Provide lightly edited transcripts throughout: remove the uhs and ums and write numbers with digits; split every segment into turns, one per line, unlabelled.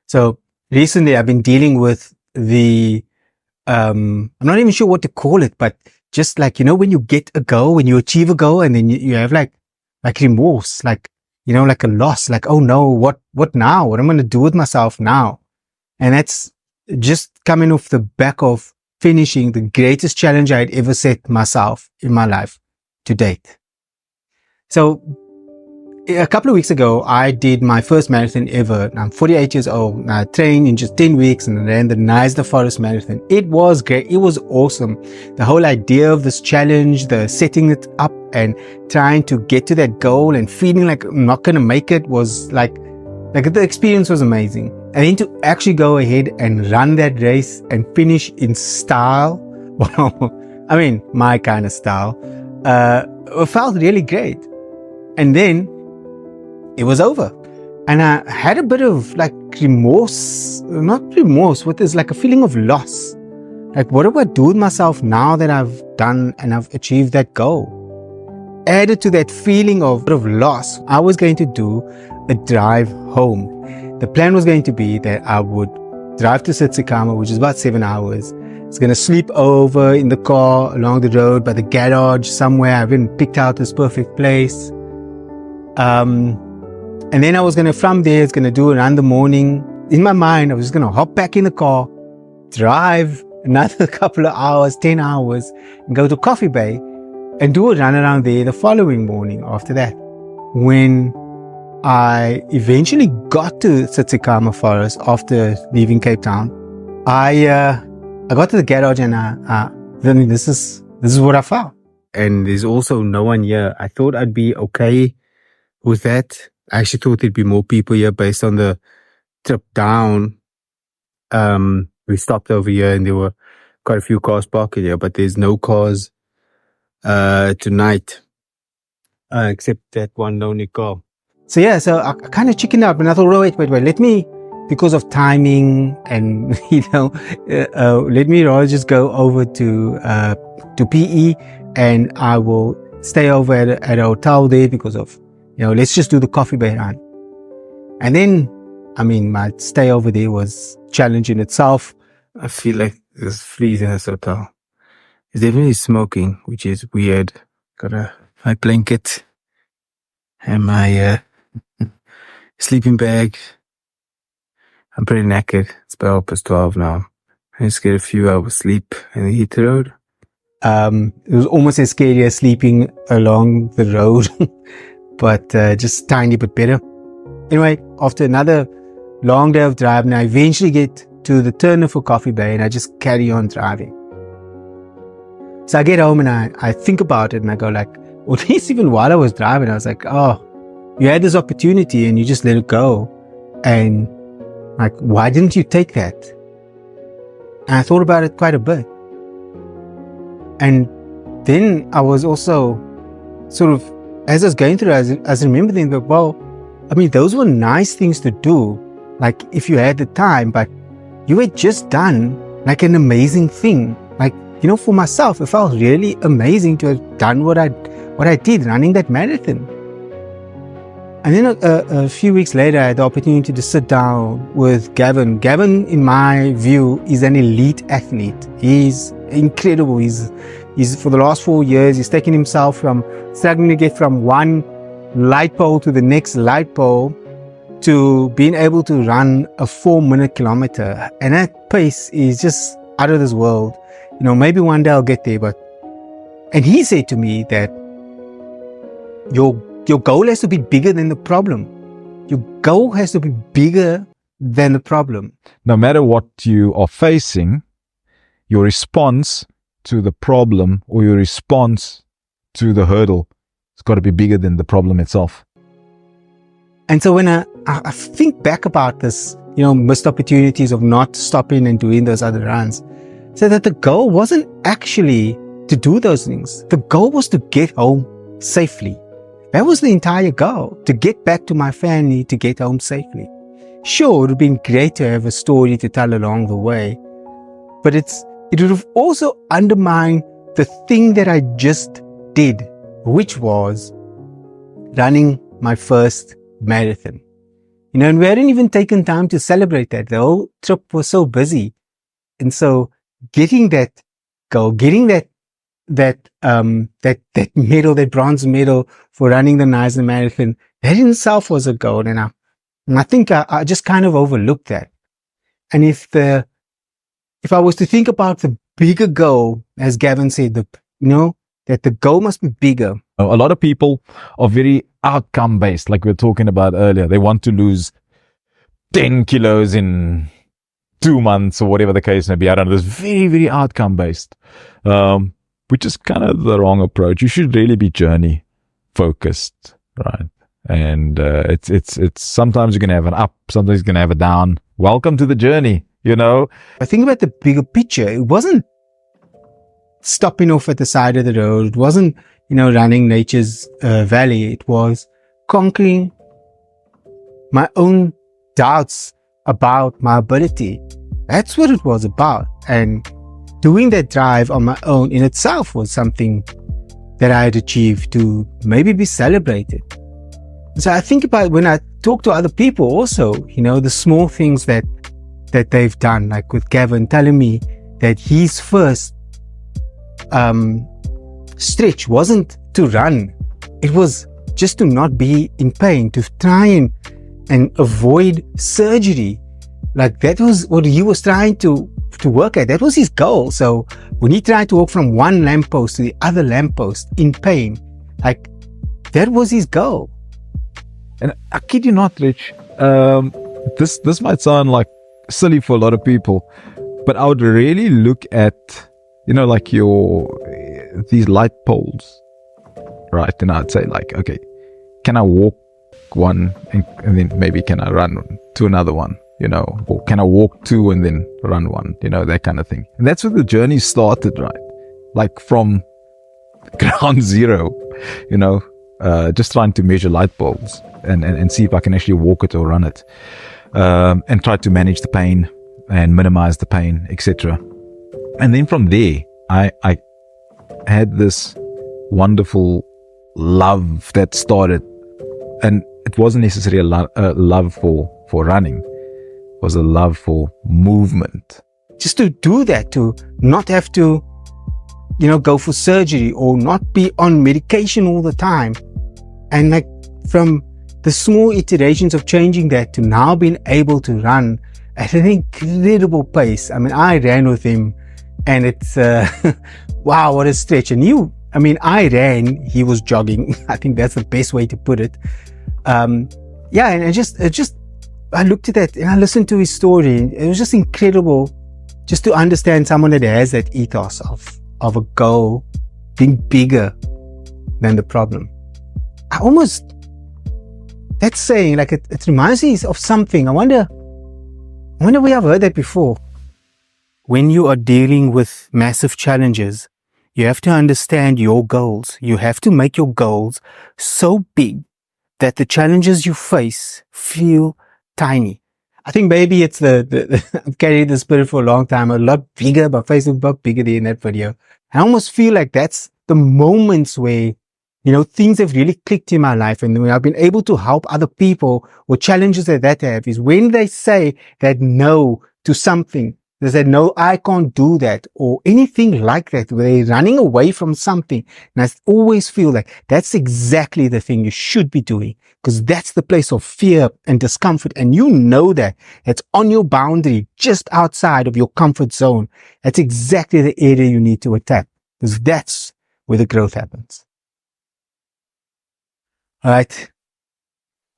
So recently I've been dealing with I'm not even sure what to call it, but just like, when you get a goal, when you achieve a goal and then you have like remorse, like, like a loss, like, oh no, what now? What am I going to do with myself now? And that's just coming off the back of finishing the greatest challenge I'd ever set myself in my life to date. So a couple of weeks ago, I did my first marathon ever. I'm 48 years old. I trained in just 10 weeks and ran the Nice Forest Marathon. It was great. It was awesome. The whole idea of this challenge, the setting it up and trying to get to that goal and feeling like I'm not going to make it was like the experience was amazing. And then to actually go ahead and run that race and finish in style, well, I mean, my kind of style, felt really great. And then it was over. And I had a bit of like remorse, not remorse, what is like a feeling of loss. Like, what do I do with myself now that I've done and I've achieved that goal? Added to that feeling of loss, I was going to do a drive home. The plan was going to be that I would drive to Tsitsikamma, which is about 7 hours. It's going to sleep over in the car along the road by the garage somewhere. I haven't picked out this perfect place. And then I was going to, from there, it's going to do around the morning. In my mind, I was just going to hop back in the car, drive another couple of hours, 10 hours, and go to Coffee Bay and do a run around there the following morning after that. When I eventually got to Tsitsikamma Forest after leaving Cape Town, I got to the garage and then this is what I found. And there's also no one here. I thought I'd be okay with that. I actually thought there'd be more people here based on the trip down. We stopped over here and there were quite a few cars parked here, but there's no cars tonight except that one lonely car. So yeah, so I kind of chickened out, but I thought, oh, wait, let me, because of timing and, let me rather just go over to PE and I will stay over at a hotel there because of, let's just do the Coffee Bay run. And then, my stay over there was challenge in itself. I feel like there's fleas in this hotel. It's definitely smoking, which is weird. Got my blanket and my sleeping bag. I'm pretty knackered. It's about 12 now. I just get a few hours sleep in the heat road. It was almost as scary as sleeping along the road, but just tiny bit better. Anyway, after another long day of driving, I eventually get to the turn for Coffee Bay and I just carry on driving. So I get home and I think about it and I go like, well, at least even while I was driving, I was like, oh, you had this opportunity and you just let it go. And like, why didn't you take that? And I thought about it quite a bit. And then I was also sort of, as I was going through it, I was remembering that, well, those were nice things to do, like if you had the time, but you had just done like an amazing thing. Like, for myself, it felt really amazing to have done what I did, running that marathon. And then a few weeks later, I had the opportunity to sit down with Gavin. Gavin, in my view, is an elite athlete. He's incredible. He's for the last 4 years, he's taken himself from struggling to get from one light pole to the next light pole to being able to run a 4-minute kilometer. And that pace is just out of this world. Maybe one day I'll get there, and he said to me that your goal has to be bigger than the problem. Your goal has to be bigger than the problem.
No matter what you are facing, your response to the problem or your response to the hurdle has got to be bigger than the problem itself.
And so when I think back about this, missed opportunities of not stopping and doing those other runs, so that the goal wasn't actually to do those things. The goal was to get home safely. That was the entire goal, to get back to my family, to get home safely. Sure, it would have been great to have a story to tell along the way, but it would have also undermined the thing that I just did, which was running my first marathon. and we hadn't even taken time to celebrate that. The whole trip was so busy. And so getting that goal, getting that medal, that bronze medal for running the Nice Marathon, that in itself was a goal. And I think I just kind of overlooked that. And if I was to think about the bigger goal, as Gavin said, that the goal must be bigger.
A lot of people are very outcome based, like we were talking about earlier. They want to lose 10 kilos in 2 months or whatever the case may be. I don't know. It's very, very outcome based, which is kind of the wrong approach. You should really be journey focused, right? And it's sometimes you're going to have an up, sometimes you're going to have a down. Welcome to the journey,
I think about the bigger picture. It wasn't stopping off at the side of the road. It wasn't, running nature's valley. It was conquering my own doubts about my ability. That's what it was about. And doing that drive on my own in itself was something that I had achieved to maybe be celebrated. So I think about when I talk to other people also, the small things that they've done, like with Gavin telling me that his first stretch wasn't to run. It was just to not be in pain, to try and avoid surgery. Like that was what he was trying to work at. That was his goal. So when he tried to walk from one lamppost to the other lamppost in pain, like that was his goal.
And I kid you not, Rich, this might sound like silly for a lot of people, but I would really look at, like these light poles, right? And I'd say like, okay, can I walk one and then maybe can I run to another one, or can I walk two and then run one, that kind of thing. And that's where the journey started, right? Like from ground zero, just trying to measure light bulbs and see if I can actually walk it or run it, and try to manage the pain and minimize the pain, etc. And then from there, I had this wonderful love that started, and it wasn't necessarily a love for running. It was a love for movement.
Just to do that, to not have to, go for surgery or not be on medication all the time. And like from the small iterations of changing that to now being able to run at an incredible pace. I mean, I ran with him and it's, wow, what a stretch. And I ran, he was jogging. I think that's the best way to put it. And I looked at that and I listened to his story. It was just incredible just to understand someone that has that ethos of a goal being bigger than the problem. That's saying, like, it reminds me of something. I wonder we have heard that before. When you are dealing with massive challenges, you have to understand your goals. You have to make your goals so big that the challenges you face feel tiny. I think maybe it's I've carried the spirit for a long time, a lot bigger, but Facebook a lot bigger than that video. I almost feel like that's the moments where, things have really clicked in my life. And when I've been able to help other people or challenges that have is when they say that no to something. They said, no, I can't do that, or anything like that, where they're running away from something. And I always feel like that's exactly the thing you should be doing, because that's the place of fear and discomfort. And that it's on your boundary, just outside of your comfort zone. That's exactly the area you need to attack, because that's where the growth happens. All right.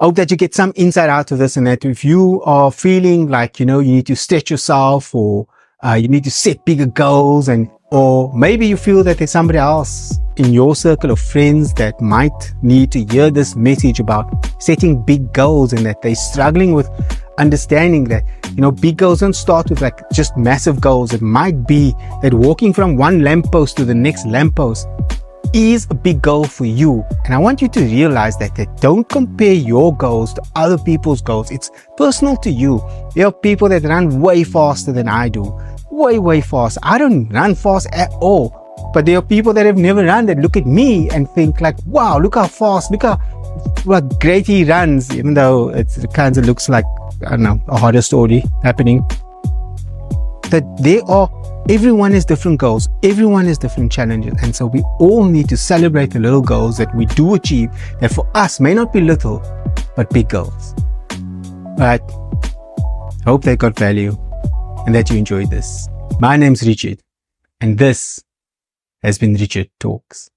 I hope that you get some insight out of this, and that if you are feeling like, you need to stretch yourself, or you need to set bigger goals, or maybe you feel that there's somebody else in your circle of friends that might need to hear this message about setting big goals, and that they're struggling with understanding that, big goals don't start with like just massive goals. It might be that walking from one lamppost to the next lamppost is a big goal for you. And I want you to realize that don't compare your goals to other people's goals. It's personal to you. There are people that run way faster than I do. Way faster. I don't run fast at all. But there are people that have never run that look at me and think like, wow, look how fast, look how what great he runs, even though it kind of looks like, I don't know, a horror story happening. That everyone has different goals, everyone has different challenges, and so we all need to celebrate the little goals that we do achieve, that for us may not be little, but big goals. But hope they got value and that you enjoyed this. My name's Richard, and this has been Richard Talks.